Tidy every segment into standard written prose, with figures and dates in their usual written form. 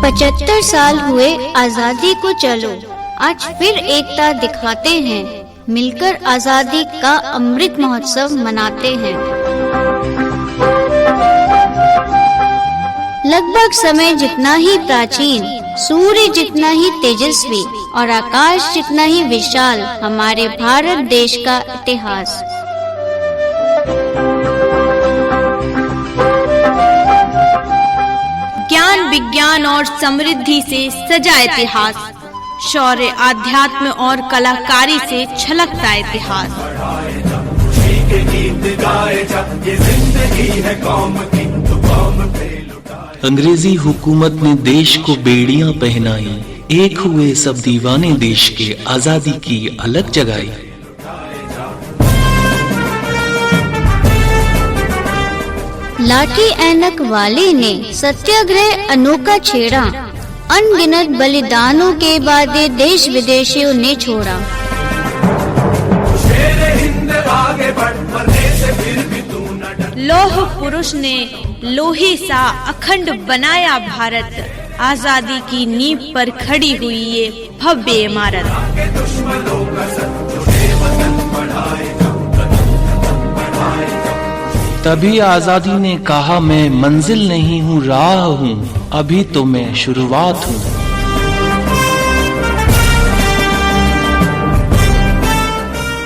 75 साल हुए आजादी को, चलो आज फिर एकता दिखाते हैं, मिलकर आजादी का अमृत महोत्सव मनाते हैं। लगभग समय जितना ही प्राचीन, सूर्य जितना ही तेजस्वी और आकाश जितना ही विशाल हमारे भारत देश का इतिहास। ज्ञान विज्ञान और समृद्धि से सजा इतिहास, शौर्य आध्यात्म और कलाकारी से छलकता इतिहास। अंग्रेजी हुकूमत ने देश को बेड़ियां पहनाई, एक हुए सब दीवाने देश के, आजादी की अलग जगाई। लाठी ऐनक वाले ने सत्याग्रह अनोखा छेड़ा, अनगिनत बलिदानों के बाद ये देश विदेशियों ने छोड़ा। लौह पुरुष ने लोहे सा अखंड बनाया भारत, आजादी की नींव पर खड़ी हुई ये भव्य इमारत। तभी आजादी ने कहा, मैं मंजिल नहीं हूँ राह हूँ, अभी तो मैं शुरुआत हूँ।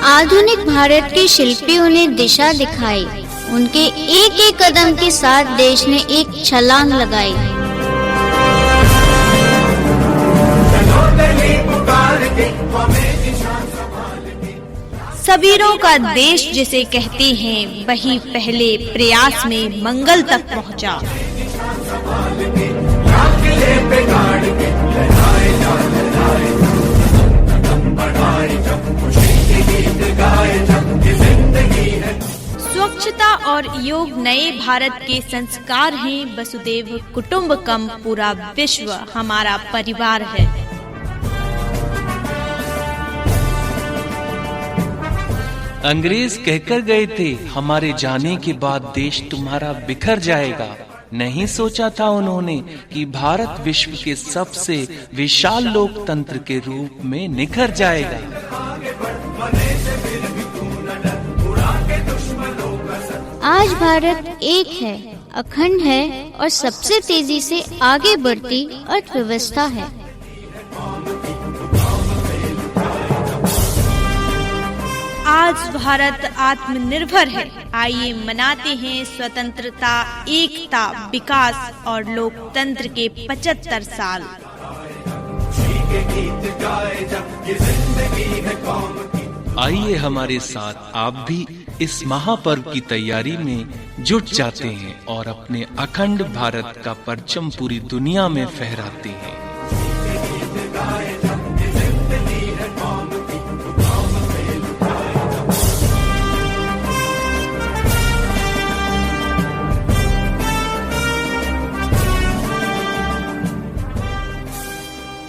आधुनिक भारत के शिल्पियों ने दिशा दिखाई, उनके एक एक कदम के साथ देश ने एक छलांग लगाई। सबीरों का देश जिसे कहते हैं, वही पहले प्रयास में मंगल तक पहुंचा। स्वच्छता और योग नए भारत के संस्कार हैं, वसुदेव कुटुंबकम, पूरा विश्व हमारा परिवार है। अंग्रेज कहकर गए थे, हमारे जाने के बाद देश तुम्हारा बिखर जाएगा। नहीं सोचा था उन्होंने कि भारत विश्व के सबसे विशाल लोकतंत्र के रूप में निखर जाएगा। आज भारत एक है, अखंड है और सबसे तेजी से आगे बढ़ती अर्थव्यवस्था है। आज भारत आत्मनिर्भर है। आइए मनाते हैं स्वतंत्रता, एकता, विकास और लोकतंत्र के 75 साल। आइए हमारे साथ आप भी इस महापर्व की तैयारी में जुट जाते हैं और अपने अखंड भारत का परचम पूरी दुनिया में फहराते हैं।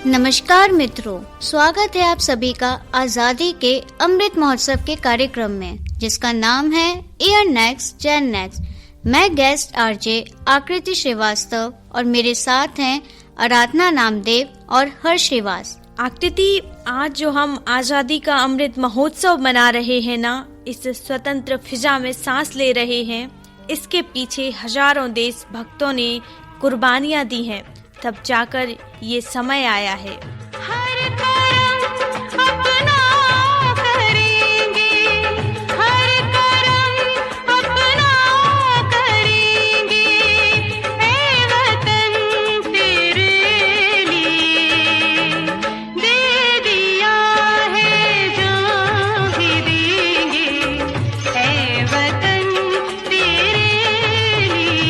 नमस्कार मित्रों, स्वागत है आप सभी का आजादी के अमृत महोत्सव के कार्यक्रम में, जिसका नाम है एयर नेक्स्ट जेन नेक्स्ट। मैं गेस्ट आरजे आकृति श्रीवास्तव और मेरे साथ हैं आराधना नामदेव और हर्ष श्रीवास। आकृति, आज जो हम आजादी का अमृत महोत्सव मना रहे हैं ना, इस स्वतंत्र फिजा में सांस ले रहे हैं, इसके पीछे हजारों देश भक्तों ने कुर्बानियां दी हैं, तब जाकर ये समय आया है। हर करम अपना करेंगे, हर करम अपना करेंगे, ऐ वतन तेरे लिए दे दिया है, जान भी देंगे, ऐ वतन तेरे लिए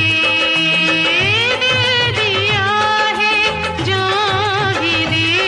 दे दिया है, जान भी देंगे।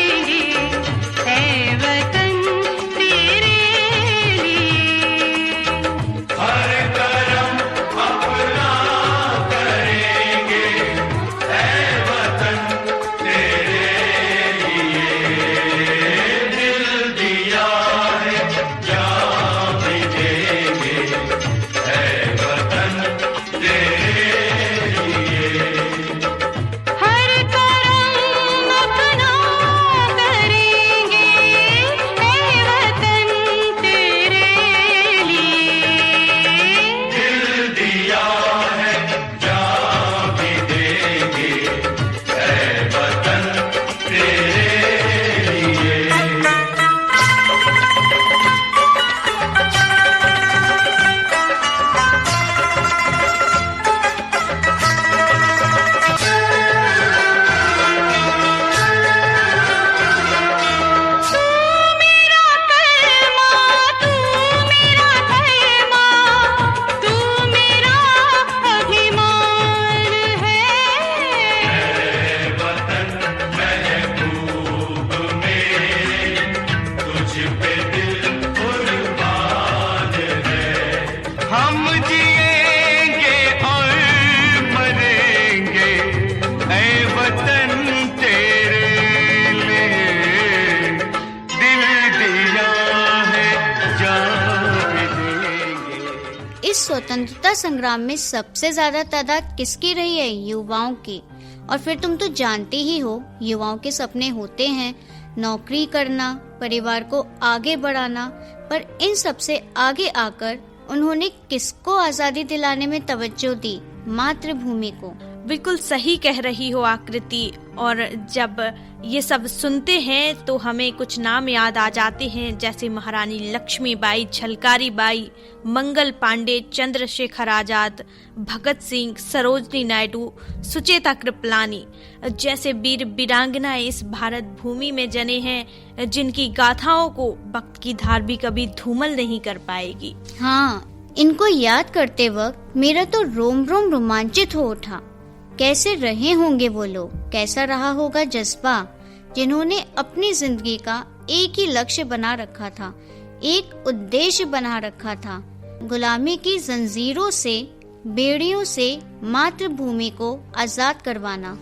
स्वतंत्रता संग्राम में सबसे ज्यादा तादाद किसकी रही है? युवाओं की। और फिर तुम तो जानते ही हो, युवाओं के सपने होते हैं नौकरी करना, परिवार को आगे बढ़ाना, पर इन सब से आगे आकर उन्होंने किसको आजादी दिलाने में तवज्जो दी? मातृभूमि को। बिल्कुल सही कह रही हो आकृति। और जब ये सब सुनते हैं तो हमें कुछ नाम याद आ जाते हैं, जैसे महारानी लक्ष्मीबाई, झलकारी बाई, मंगल पांडे, चंद्रशेखर आजाद, भगत सिंह, सरोजनी नायडू, सुचेता कृपलानी जैसे वीर वीरांगनाएं इस भारत भूमि में जने हैं, जिनकी गाथाओं को वक्त की धार भी कभी धूमल नहीं कर पाएगी। हाँ, इनको याद करते वक्त मेरा तो रोम रोम रोमांचित हो उठा। कैसे रहे होंगे वो लोग, कैसा रहा होगा जज्बा, जिन्होंने अपनी जिंदगी का एक ही लक्ष्य बना रखा था, एक उद्देश्य बना रखा था, गुलामी की जंजीरों से, बेड़ियों से मातृभूमि को आजाद करवाना।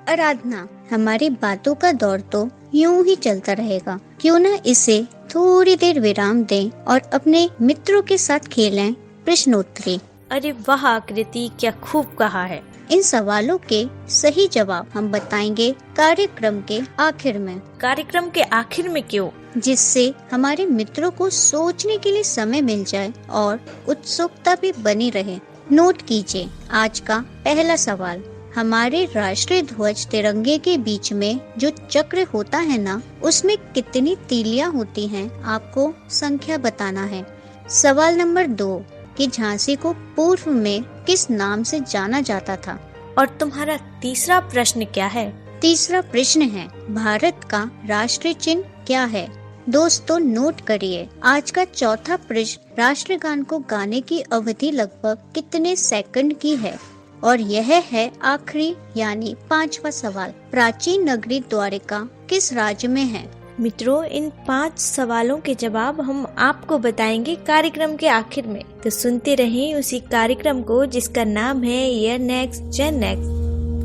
आराधना, हमारी बातों का दौर तो यूं ही चलता रहेगा, क्यों न इसे थोड़ी देर विराम दें और अपने मित्रों के साथ खेलें प्रश्नोत्तरी। अरे वाह आकृति, क्या खूब कहा है। इन सवालों के सही जवाब हम बताएंगे कार्यक्रम के आखिर में। कार्यक्रम के आखिर में क्यों? जिससे हमारे मित्रों को सोचने के लिए समय मिल जाए और उत्सुकता भी बनी रहे। नोट कीजिए आज का पहला सवाल। हमारे राष्ट्रीय ध्वज तिरंगे के बीच में जो चक्र होता है ना, उसमें कितनी तीलियां होती हैं? आपको संख्या बताना है। सवाल नंबर 2 कि झांसी को पूर्व में किस नाम से जाना जाता था? और तुम्हारा तीसरा प्रश्न क्या है? तीसरा प्रश्न है भारत का राष्ट्रीय चिन्ह क्या है? दोस्तों नोट करिए। आज का चौथा प्रश्न राष्ट्रगान को गाने की अवधि लगभग कितने सेकंड की है? और यह है आखिरी यानी 5वां सवाल। प्राचीन नगरी द्वारिका किस राज्य में है? मित्रों, इन 5 सवालों के जवाब हम आपको बताएंगे कार्यक्रम के आखिर में, तो सुनते रहें उसी कार्यक्रम को जिसका नाम है ईयर नेक्स्ट जेन नेक्स्ट।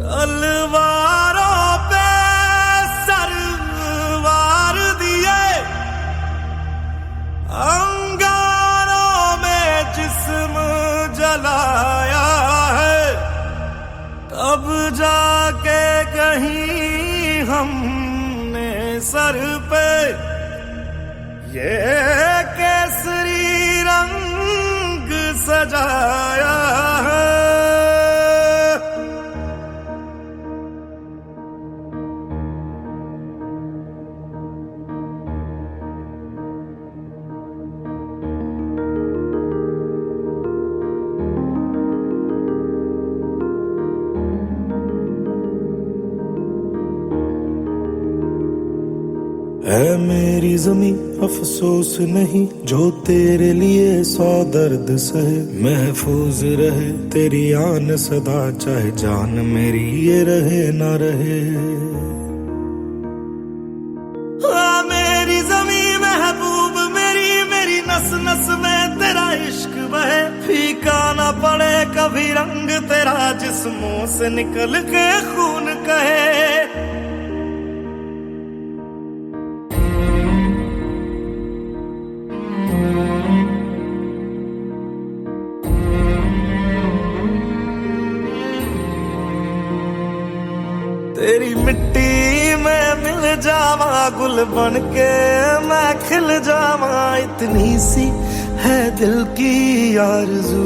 तलवारों पे सरवार दिए, अंगारों में जिस्म जलाया है, तब जाके कहीं हमने सर पे ये केसरी रंग सजाया है। है मेरी ज़मीं अफसोस नहीं, जो तेरे लिए 100 दर्द सहे, महफूज रहे तेरी आन सदा, चाहे जान मेरी ये रहे ना रहे। हाँ मेरी ज़मीं महबूब मेरी, मेरी नस नस में तेरा इश्क बहे, फीका ना पड़े कभी रंग तेरा, जिस्मों से निकल के खून कहे। तेरी मिट्टी में मिल जावा, गुल बन के मैं खिल जावा, इतनी सी है दिल की आरज़ू।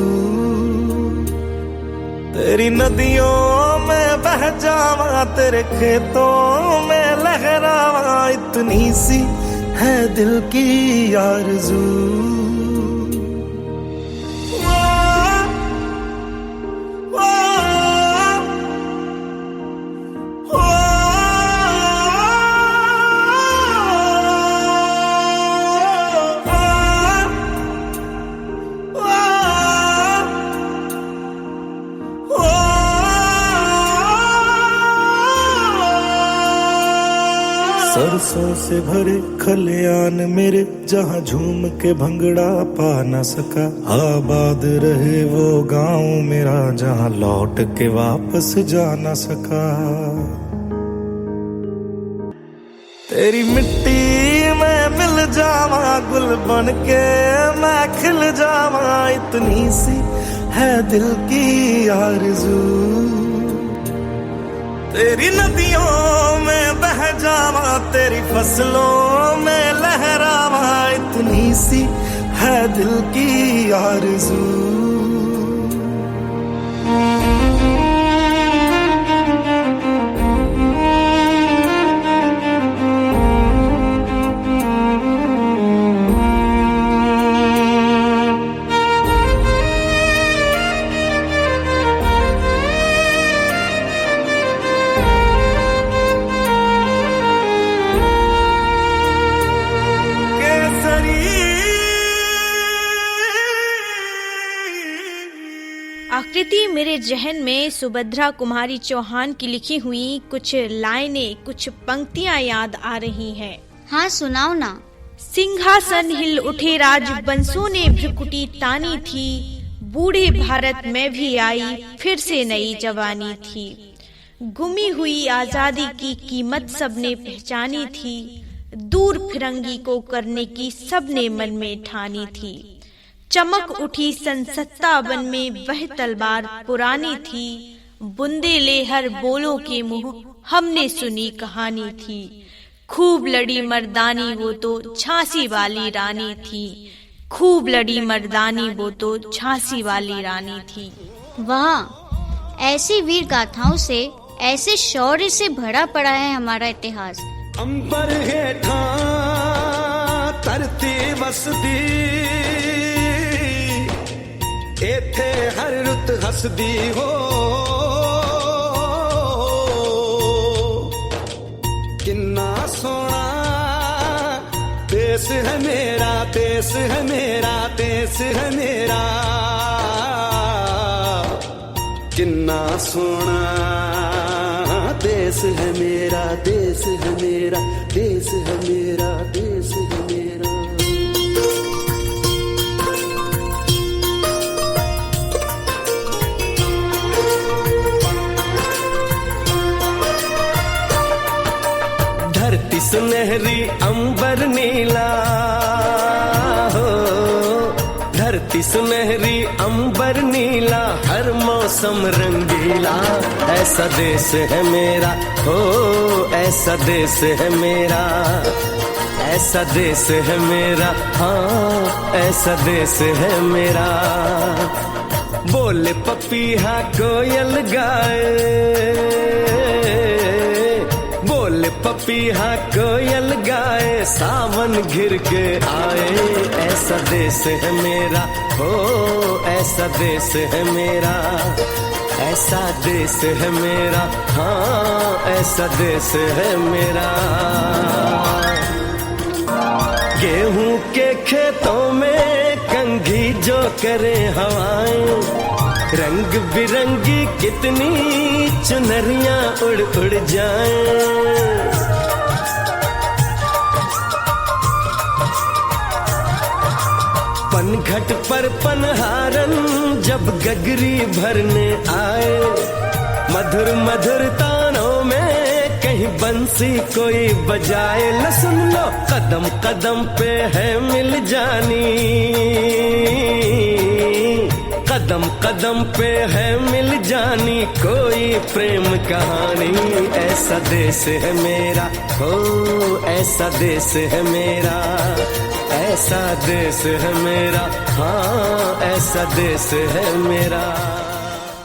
तेरी नदियों में बह जावा, तेरे खेतों में लहरावा, इतनी सी है दिल की आरज़ू। सरसों से भरे खलियान मेरे, जहाँ झूम के भंगड़ा पा न सका, आबाद रहे वो गांव मेरा, जहाँ लौट के वापस जा न सका। तेरी मिट्टी में मिल जावा, गुल बन के मैं खिल जावा, इतनी सी है दिल की आरज़ू। तेरी नदियों में बह जावा, तेरी फसलों में लहरावा, इतनी सी है दिल की आरज़ू। आकृति, मेरे जहन में सुभद्रा कुमारी चौहान की लिखी हुई कुछ लाइनें, कुछ पंक्तियां याद आ रही हैं। हाँ, सुनाओ ना। सिंहासन हिल उठे राज बंसों ने भ्रुकुटी तानी थी, बूढ़े भारत में भी आई फिर से नई जवानी थी। गुमी हुई आजादी की कीमत सबने पहचानी थी, दूर फिरंगी को करने की सबने मन में ठानी थी। चमक उठी संसत्ता वन में वह तलवार पुरानी थी, बुंदेले हर बोलों के मुंह हमने सुनी कहानी थी। खूब लड़ी मर्दानी वो तो झांसी वाली रानी थी, खूब लड़ी मर्दानी वो तो झांसी वाली रानी थी। वाह, ऐसी वीर गाथाओं से, ऐसे शौर्य से भरा पड़ा है हमारा इतिहास। अंबर हेठा तरती वसदी, एथे हर रुत हसदी हो। किन्ना सोना देश है मेरा, देश है मेरा, देश है मेरा। किन्ना सोना देश है मेरा, देश है मेरा, देश है मेरा, देश है मेरा। धरती सुनहरी अंबर नीला हो, धरती सुनहरी अंबर नीला, हर मौसम रंगीला। ऐसा देश है मेरा हो, ऐसा देश है मेरा, ऐसा देश है मेरा, हाँ ऐसा देश है मेरा। बोले पपीहा कोयल गाए, बोले पपीहा कोयल गाए, सावन घिर के आए। ऐसा देश है मेरा हो, ऐसा देश है मेरा, ऐसा देश है मेरा, हाँ ऐसा देश है मेरा। गेहूं के खेतों में कंघी जो करे हवाएं, रंग बिरंगी कितनी चुनरियां उड़ उड़ जाएं। पनघट पर पनहारन जब गगरी भरने आए, मधुर मधुर तानों में कहीं बंसी कोई बजाए। ल सुन लो कदम कदम पे है मिल जानी, कदम कदम पे है मिल जानी कोई प्रेम कहानी। ऐसा देश है मेरा हो, ऐसा देश है मेरा, ऐसा देश है मेरा, हाँ ऐसा देश है मेरा।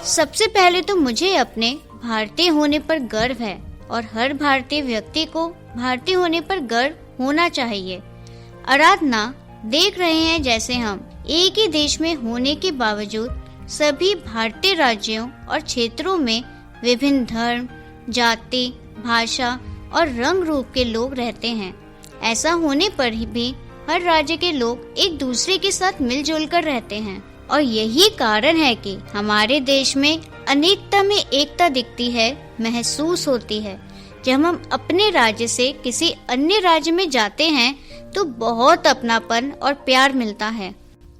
सबसे पहले तो मुझे अपने भारतीय होने पर गर्व है और हर भारतीय व्यक्ति को भारतीय होने पर गर्व होना चाहिए। आराधना, देख रहे हैं जैसे हम एक ही देश में होने के बावजूद सभी भारतीय राज्यों और क्षेत्रों में विभिन्न धर्म, जाति, भाषा और रंग रूप के लोग रहते हैं। ऐसा होने पर भी हर राज्य के लोग एक दूसरे के साथ मिलजुल कर रहते हैं और यही कारण है कि हमारे देश में अनेकता में एकता दिखती है, महसूस होती है। जब हम अपने राज्य से किसी अन्य राज्य में जाते हैं तो बहुत अपनापन और प्यार मिलता है।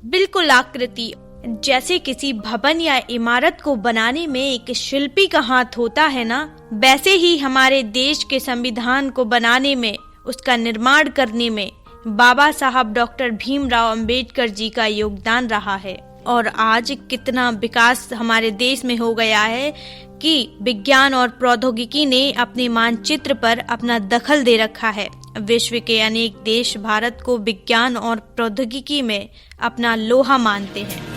बिल्कुल आकृति, जैसे किसी भवन या इमारत को बनाने में एक शिल्पी का हाथ होता है ना, वैसे ही हमारे देश के संविधान को बनाने में, उसका निर्माण करने में बाबा साहब डॉक्टर भीमराव अंबेडकर जी का योगदान रहा है। और आज कितना विकास हमारे देश में हो गया है कि विज्ञान और प्रौद्योगिकी ने अपने मानचित्र पर अपना दखल दे रखा है। विश्व के अनेक देश भारत को विज्ञान और प्रौद्योगिकी में अपना लोहा मानते हैं।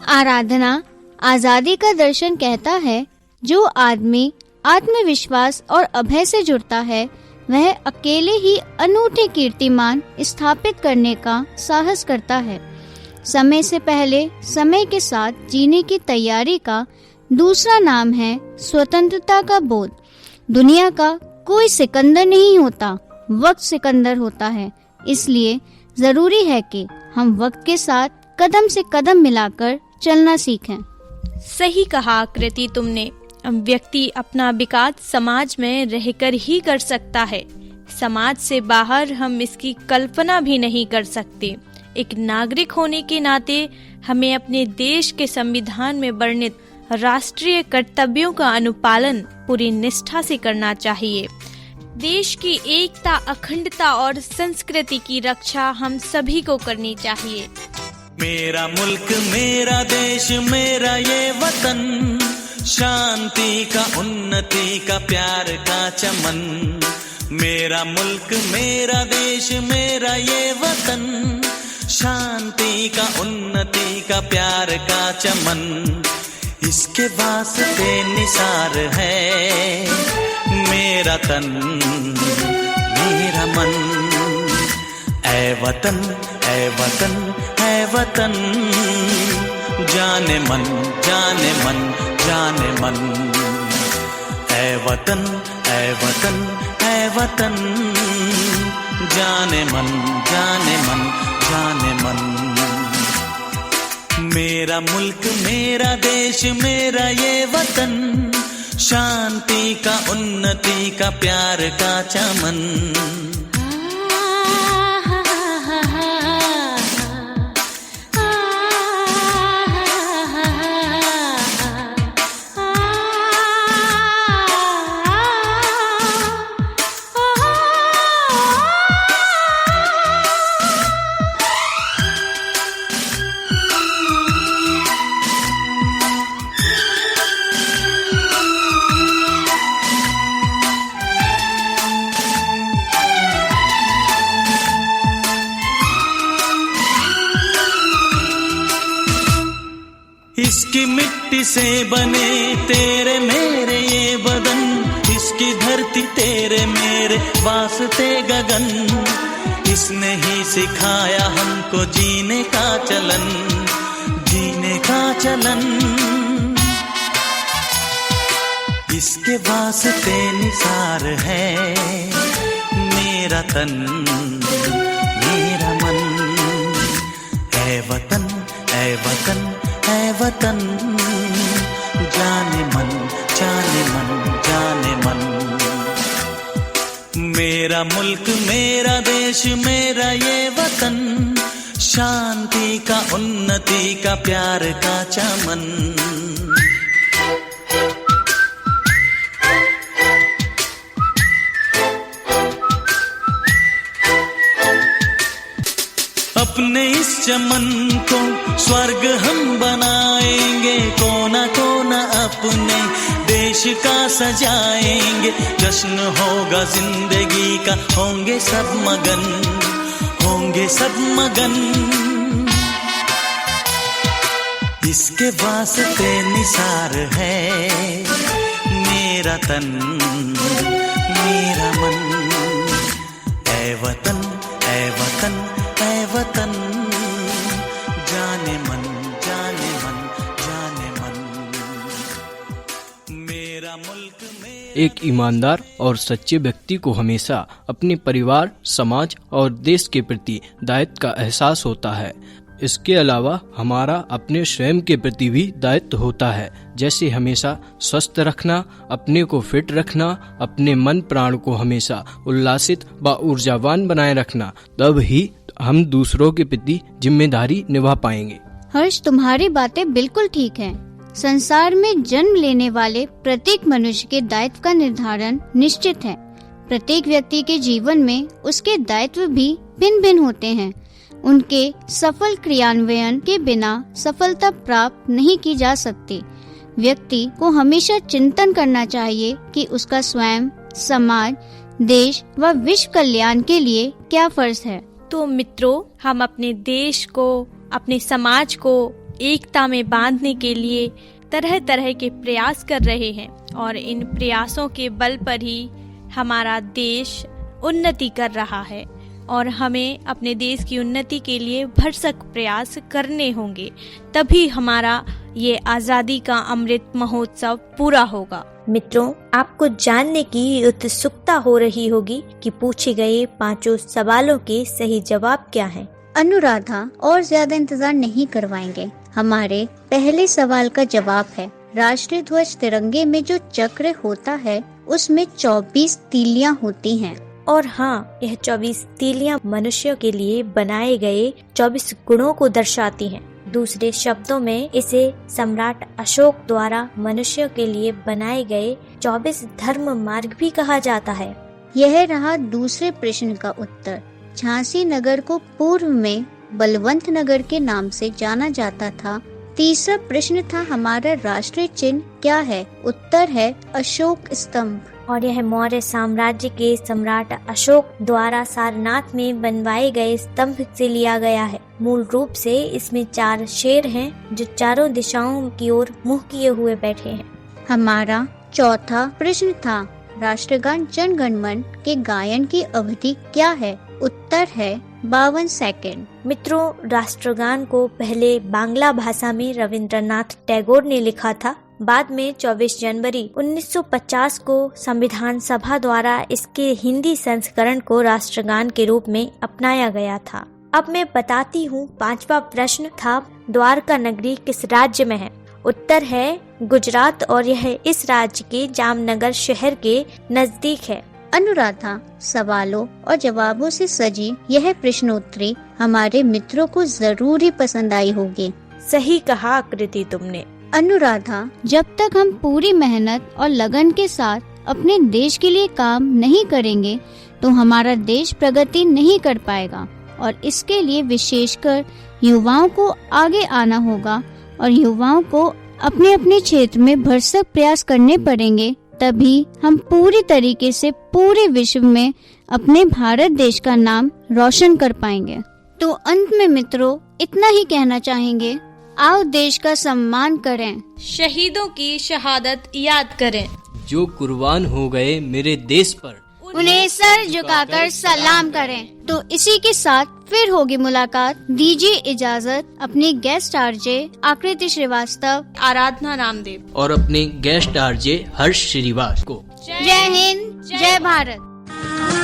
आराधना आजादी का दर्शन कहता है, जो आदमी आत्मविश्वास और अभय से जुड़ता है वह अकेले ही अनूठे कीर्तिमान स्थापित करने का साहस करता है। समय से पहले समय के साथ जीने की तैयारी का दूसरा नाम है स्वतंत्रता का बोध। दुनिया का कोई सिकंदर नहीं होता, वक्त सिकंदर होता है। इसलिए जरूरी है कि हम वक्त के साथ कदम से कदम मिलाकर चलना सीखें। सही कहा आकृति तुमने। व्यक्ति अपना विकास समाज में रहकर ही कर सकता है। समाज से बाहर हम इसकी कल्पना भी नहीं कर सकते। एक नागरिक होने के नाते हमें अपने देश के संविधान में वर्णित राष्ट्रीय कर्तव्यों का अनुपालन पूरी निष्ठा से करना चाहिए। देश की एकता, अखंडता और संस्कृति की रक्षा हम सभी को करनी चाहिए। मेरा मुल्क, मेरा देश, मेरा ये वतन, शांति का, उन्नति का, प्यार का चमन। मेरा मुल्क, मेरा देश, मेरा ये वतन, शांति का, उन्नति का, प्यार का चमन। इसके वास्ते निसार है मेरा तन, मेरा मन। ऐ वतन, ऐ वतन, ऐ वतन, जाने मन, जाने मन, जाने मन। ऐ वतन, ऐ वतन, ऐ वतन, जाने मन, जाने मन, जाने मन। मेरा मुल्क, मेरा देश, मेरा ये वतन, शांति का, उन्नति का, प्यार का चमन। मिट्टी से बने तेरे मेरे ये बदन, इसकी धरती तेरे मेरे वास्ते गगन, इसने ही सिखाया हमको जीने का चलन, जीने का चलन। इसके वास्ते निसार है मेरा तन मेरा मन, ऐ वतन ऐ वतन ऐ वतन, जाने मन जाने मन जाने मन। मेरा मुल्क मेरा देश मेरा ये वतन, शांति का उन्नति का प्यार का चमन। अपने इस चमन को स्वर्ग हम बनाएंगे, कोना कोना अपने देश का सजाएंगे, जश्न होगा जिंदगी का, होंगे सब मगन होंगे सब मगन। इसके वास्ते निसार है मेरा तन मेरा मन, ऐ वतन ऐ वतन ऐ वतन, जाने मन जाने मन जाने मन, मेरा मुल्क मेरा। एक ईमानदार और सच्चे व्यक्ति को हमेशा अपने परिवार, समाज और देश के प्रति दायित्व का एहसास होता है। इसके अलावा हमारा अपने स्वयं के प्रति भी दायित्व होता है, जैसे हमेशा स्वस्थ रखना, अपने को फिट रखना, अपने मन प्राण को हमेशा उल्लासित व ऊर्जावान बनाए रखना, तब ही हम दूसरों के प्रति जिम्मेदारी निभा पाएंगे। हर्ष, तुम्हारी बातें बिल्कुल ठीक हैं। संसार में जन्म लेने वाले प्रत्येक मनुष्य के दायित्व का निर्धारण निश्चित है। प्रत्येक व्यक्ति के जीवन में उसके दायित्व भी भिन्न भिन्न होते हैं। उनके सफल क्रियान्वयन के बिना सफलता प्राप्त नहीं की जा सकती। व्यक्ति को हमेशा चिंतन करना चाहिए कि उसका स्वयं, समाज, देश व विश्व कल्याण के लिए क्या फर्ज है। तो मित्रों, हम अपने देश को, अपने समाज को एकता में बांधने के लिए तरह तरह के प्रयास कर रहे हैं और इन प्रयासों के बल पर ही हमारा देश उन्नति कर रहा है और हमें अपने देश की उन्नति के लिए भरसक प्रयास करने होंगे, तभी हमारा ये आजादी का अमृत महोत्सव पूरा होगा। मित्रों, आपको जानने की उत्सुकता हो रही होगी कि पूछे गए 5 सवालों के सही जवाब क्या हैं। अनुराधा और ज्यादा इंतजार नहीं करवाएंगे। हमारे पहले सवाल का जवाब है, राष्ट्रीय ध्वज तिरंगे में जो चक्र होता है उसमें 24 तीलियां होती हैं। और हाँ, यह 24 तीलियां मनुष्यों के लिए बनाए गए 24 गुणों को दर्शाती हैं। दूसरे शब्दों में इसे सम्राट अशोक द्वारा मनुष्यों के लिए बनाए गए 24 धर्म मार्ग भी कहा जाता है। यह रहा दूसरे प्रश्न का उत्तर। झांसी नगर को पूर्व में बलवंत नगर के नाम से जाना जाता था। तीसरा प्रश्न था, हमारा राष्ट्रीय चिन्ह क्या है? उत्तर है अशोक स्तंभ। और यह मौर्य साम्राज्य के सम्राट अशोक द्वारा सारनाथ में बनवाए गए स्तंभ से लिया गया है। मूल रूप से इसमें 4 शेर हैं जो चारों दिशाओं की ओर मुंह किए हुए बैठे हैं। हमारा चौथा प्रश्न था, राष्ट्रगान जन गण मन के गायन की अवधि क्या है? उत्तर है 52 सेकंड। मित्रों, राष्ट्रगान को पहले बांग्ला भाषा में रविंद्रनाथ टैगोर ने लिखा था। बाद में 24 जनवरी 1950 को संविधान सभा द्वारा इसके हिंदी संस्करण को राष्ट्रगान के रूप में अपनाया गया था। अब मैं बताती हूँ। 5वां प्रश्न था, द्वारका नगरी किस राज्य में है? उत्तर है गुजरात और यह इस राज्य के जामनगर शहर के नजदीक है। अनुराधा, सवालों और जवाबों से सजी यह प्रश्नोत्तरी हमारे मित्रों को जरूर ही पसंद आई होगी। सही कहा आकृति तुमने। अनुराधा, जब तक हम पूरी मेहनत और लगन के साथ अपने देश के लिए काम नहीं करेंगे तो हमारा देश प्रगति नहीं कर पाएगा और इसके लिए विशेषकर युवाओं को आगे आना होगा और युवाओं को अपने अपने क्षेत्र में भरसक प्रयास करने पड़ेंगे, तभी हम पूरी तरीके से पूरे विश्व में अपने भारत देश का नाम रोशन कर पाएंगे। तो अंत में मित्रों इतना ही कहना चाहेंगे, आओ देश का सम्मान करें, शहीदों की शहादत याद करें, जो कुर्बान हो गए मेरे देश पर, उन्हें सर झुकाकर सलाम करें। तो इसी के साथ फिर होगी मुलाकात। दीजिए इजाजत अपनी गेस्ट आरजे आकृति श्रीवास्तव, आराधना रामदेव और अपने गेस्ट आरजे हर्ष श्रीवास्तव को। जय हिंद, जय भारत।